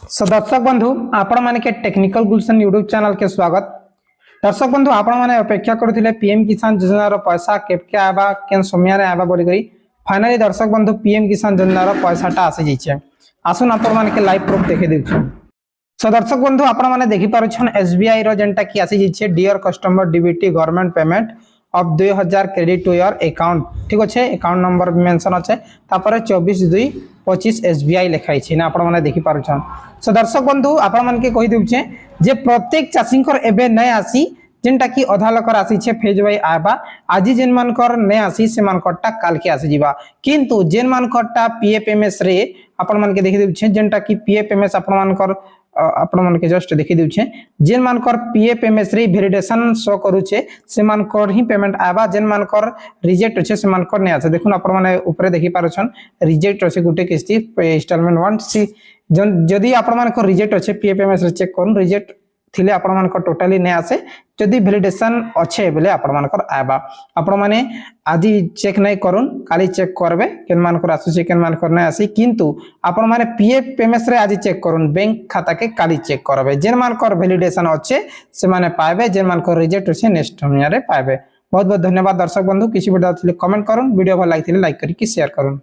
दर्शक बंधु आपण माने के टेक्निकल गुलशन यूट्यूब चैनल के स्वागत। दर्शक बंधु आपण माने अपेक्षा करथिले पीएम किसान योजना रो पैसा केबके आबा केन समय रे आबा बोली करी फाइनली दर्शक बंधु पीएम किसान योजना रो पैसाटा आसी जाइछे। आसुन आपण माने के लाइव प्रूफ देखे देछु। दर्शक बंधु आपण माने देखि पारु छन एसबीआई रो जेंटा की आसी जाइछे dear customer DBT government payment of 2000 credit to your account. ठीक अच्छे अकाउंट नंबर मेंशन अच्छे तापर 24/2/25 एसबीआई लिखाई छे ना आपण माने देखि पारु छन। सो दर्शक बंधु आपण मान के कहि देउछे जे प्रत्येक चाषीकर एबे नै आसी जेंटा की अधा लकर आसी छे फेज वाई आबा आज जेन मानकर नै आसी से मानकटा काल के आसी जीवा किंतु जेन मानकटा पीएफएमएस रे आपण मान के देखि देउछे जेंटा की पीएफएमएस आपण मानकर आपण मन के जस्ट देखि देउछे जेन मानकर पीएफएमएस रे वैलिडेशन शो करूछे से मानकर ही पेमेंट आबा जेन मानकर रिजेक्ट होछे से मानकर नै आछे। देखुन आपण माने ऊपर देखि पारछन रिजेक्ट होछे गुटे किस्ती इंस्टॉलमेंट 1 सी जदी आपण मानकर रिजेक्ट होछे पीएफएमएस रे चेक करन रिजेक्ट थिले आपण मानकर टोटली नै आसे जदी वैलिडेशन अच्छे बेले आपण मानकर आबा आपण माने आदि चेक नै करूं काली चेक करबे केन मानकर आसुचे केन मानकर नै आसी किंतु आपण माने पीएफएमएस रे आदि चेक करूं बैंक खाता के काली चेक करबे जेन मानकर वैलिडेशन अच्छे से माने पाबे जेन मानकर रिजेक्ट होछे नेक्स्ट समय रे पाबे। बहुत बहुत धन्यवाद दर्शक बंधु किछि वीडियो थिले कमेंट करूं वीडियो भल लागिथिले लाइक करी कि शेयर करूं।